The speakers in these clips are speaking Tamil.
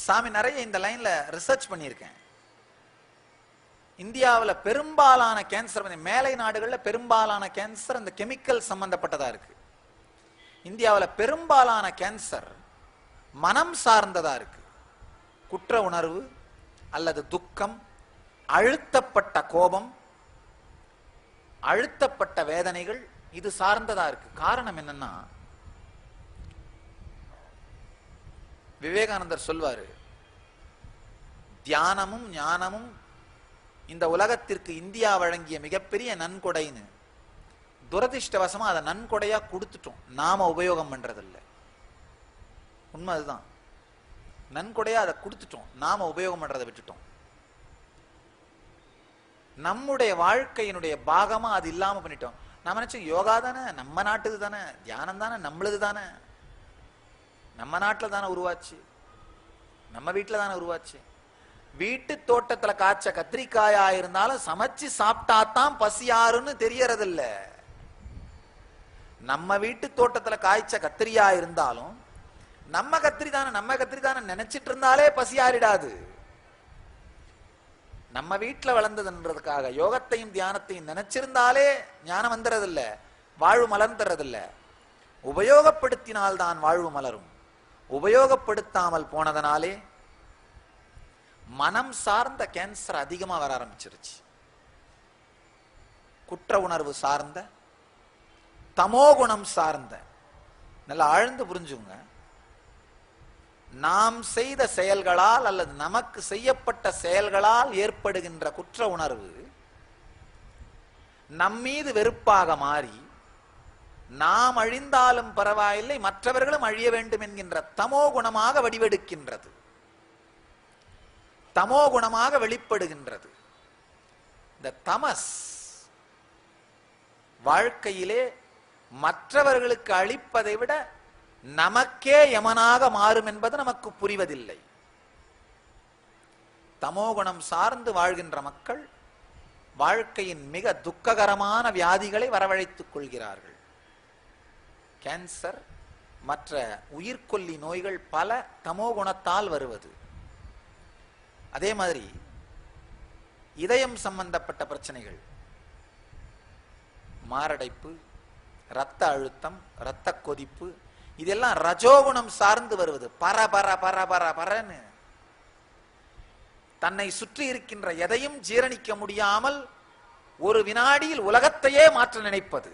சாமி நிறைய இந்த லைன்ல ரிசர்ச் பண்ணியிருக்கேன். இந்தியாவில் பெரும்பாலான கேன்சர், மேலை நாடுகளில் பெரும்பாலான கேன்சர் இந்த கெமிக்கல் சம்பந்தப்பட்டதா இருக்கு. இந்தியாவில் பெரும்பாலான கேன்சர் மனம் சார்ந்ததா இருக்கு. குற்ற உணர்வு அல்லது துக்கம், அழுத்தப்பட்ட கோபம், அழுத்தப்பட்ட வேதனைகள், இது சார்ந்ததா இருக்கு. காரணம் என்னன்னா, விவேகானந்தர் சொல்வாரு, தியானமும் ஞானமும் இந்த உலகத்திற்கு இந்தியா வழங்கிய மிகப்பெரிய நன்கொடைன்னு. துரதிருஷ்டவசமா அதை நன்கொடையா கொடுத்துட்டோம், நாம உபயோகம் பண்றதில்லை. உண்மை அதுதான். நன்கொடையா அதை கொடுத்துட்டோம், நாம உபயோகம் பண்றதை விட்டுட்டோம். நம்முடைய வாழ்க்கையினுடைய பாகமா அது இல்லாம பண்ணிட்டோம். நாம நினைச்சோம் யோகா தானே நம்ம நாட்டுது தானே, தியானம் தானே நம்மளுது தானே, நம்ம நாட்டில் தானே உருவாச்சு, நம்ம வீட்டில் தானே உருவாச்சு. வீட்டு தோட்டத்துல காய்ச்ச கத்திரிக்காயா இருந்தாலும் சமைச்சு சாப்பிட்டாதான் பசியாருன்னு தெரியறதில்ல. நம்ம வீட்டு தோட்டத்துல காய்ச்ச கத்திரியா இருந்தாலும் நம்ம கத்திரி தானே நினைச்சிட்டு இருந்தாலே பசியாரிடாது. நம்ம வீட்டுல வளர்ந்ததுன்றதுக்காக யோகத்தையும் தியானத்தையும் நினைச்சிருந்தாலே ஞானம் வந்துறதில்ல, வாழ்வு மலர்ந்துறதில்ல. உபயோகப்படுத்தினால்தான் வாழ்வு மலரும். உபயோகப்படுத்தாமல் போனதனாலே மனம் சார்ந்த கேன்சர் அதிகமா வர ஆரம்பிச்சிருச்சு. குற்ற உணர்வு சார்ந்த, தமோகுணம் சார்ந்த. நல்லா ஆழ்ந்து புரிஞ்சுங்க. நாம் செய்த செயல்களால் அல்லது நமக்கு செய்யப்பட்ட செயல்களால் ஏற்படுகின்ற குற்ற உணர்வு நம்மீது வெறுப்பாக மாறி, நாம் அழிந்தாலும் பரவாயில்லை மற்றவர்களும் அழிய வேண்டும் என்கின்ற தமோ குணமாக வடிவெடுக்கின்றது, தமோ குணமாக வெளிப்படுகின்றது. இந்த தமஸ் வாழ்க்கையிலே மற்றவர்களுக்கு அளிப்பதை விட நமக்கே யமனாக மாறும் என்பது நமக்கு புரிவதில்லை. தமோகுணம் சார்ந்து வாழ்கின்ற மக்கள் வாழ்க்கையின் மிக துக்ககரமான வியாதிகளை வரவழைத்துக் கொள்கிறார்கள். கேன்சர், மற்ற உயிர்கொல்லி நோய்கள் பல தமோகுணத்தால் வருவது. அதே மாதிரி இதயம் சம்பந்தப்பட்ட பிரச்சனைகள், மாரடைப்பு, இரத்த அழுத்தம், இரத்த கொதிப்பு, இதெல்லாம் ரஜோகுணம் சார்ந்து வருவது. பர பர பர பர பரன்னு தன்னை சுற்றி இருக்கின்ற எதையும் ஜீரணிக்க முடியாமல் ஒரு வினாடியில் உலகத்தையே மாற்ற நினைப்பது.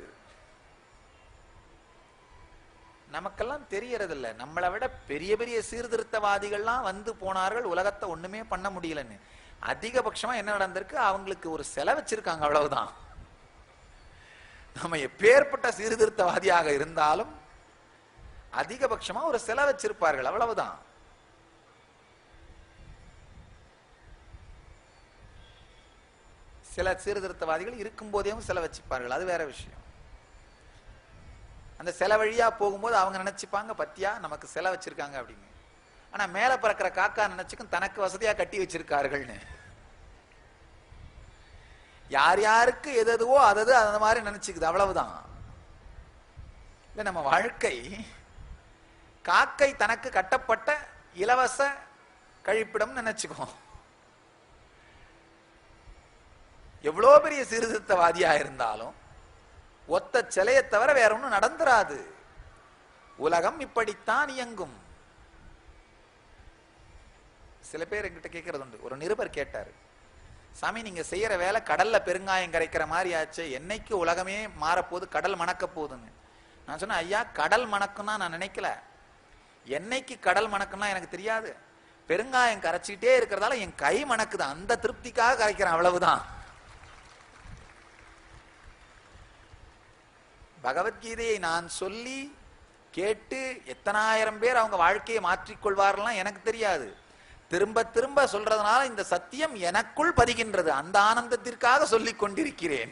நமக்கெல்லாம் தெரியறதில்ல. நம்மளை விட பெரிய பெரிய சீர்திருத்தவாதிகள்லாம் வந்து போனார்கள், உலகத்தை ஒண்ணுமே பண்ண முடியலன்னு. அதிகபட்சமா என்ன நடந்திருக்கு, அவங்களுக்கு ஒரு செலை வச்சிருக்காங்க, அவ்வளவுதான். நம்ம எப்பேற்பட்ட சீர்திருத்தவாதியாக இருந்தாலும் அதிகபட்சமா ஒரு செலை வச்சிருப்பார்கள், அவ்வளவுதான். சில சீர்திருத்தவாதிகள் இருக்கும் போதேவும் செலை வச்சுப்பார்கள், அது வேற விஷயம். அந்த சில வழியா போகும்போது அவங்க நினைச்சுப்பாங்க, பத்தியா நமக்கு சிலை வச்சிருக்காங்க அப்படின்னு. ஆனா மேல பறக்கிற காக்கா நினைச்சுக்கும் தனக்கு வசதியா கட்டி வச்சிருக்கார்கள்னு. யார் யாருக்கு எது எதுவோ அதது அந்த மாதிரி நினைச்சுக்குது, அவ்வளவுதான். இல்ல நம்ம வாழ்க்கை காக்கை தனக்கு கட்டப்பட்ட இலவச கழிப்பிடம் நினைச்சுக்கோ. எவ்வளோ பெரிய சீர்திருத்தவாதியா இருந்தாலும் ஒத்த சிலையை தவிர வேற ஒன்றும் நடந்துராது. உலகம் இப்படித்தான் இயங்கும். சில பேர் என்கிட்ட கேட்கறது உண்டு. ஒரு நிருபர் கேட்டாரு, சாமி நீங்க செய்யற வேலை கடல்ல பெருங்காயம் கரைக்கிற மாதிரி ஆச்சு, என்னைக்கு உலகமே மாறப்போகுது, கடல் மணக்க போகுதுன்னு. நான் சொன்னேன், ஐயா கடல் மணக்கும்னா நான் நினைக்கல, என்னைக்கு கடல் மணக்கும்னா எனக்கு தெரியாது. பெருங்காயம் கரைச்சிக்கிட்டே இருக்கிறதால என் கை மணக்குது, அந்த திருப்திக்காக கரைக்கிறேன், அவ்வளவுதான். பகவத்கீதையை நான் சொல்லி கேட்டு எத்தனாயிரம் பேர் அவங்க வாழ்க்கையை மாற்றிக்கொள்வார்கள்லாம் எனக்கு தெரியாது. திரும்ப திரும்ப சொல்றதுனால இந்த சத்தியம் எனக்குள் பதிகின்றது, அந்த ஆனந்தத்திற்காக சொல்லிக் கொண்டிருக்கிறேன்.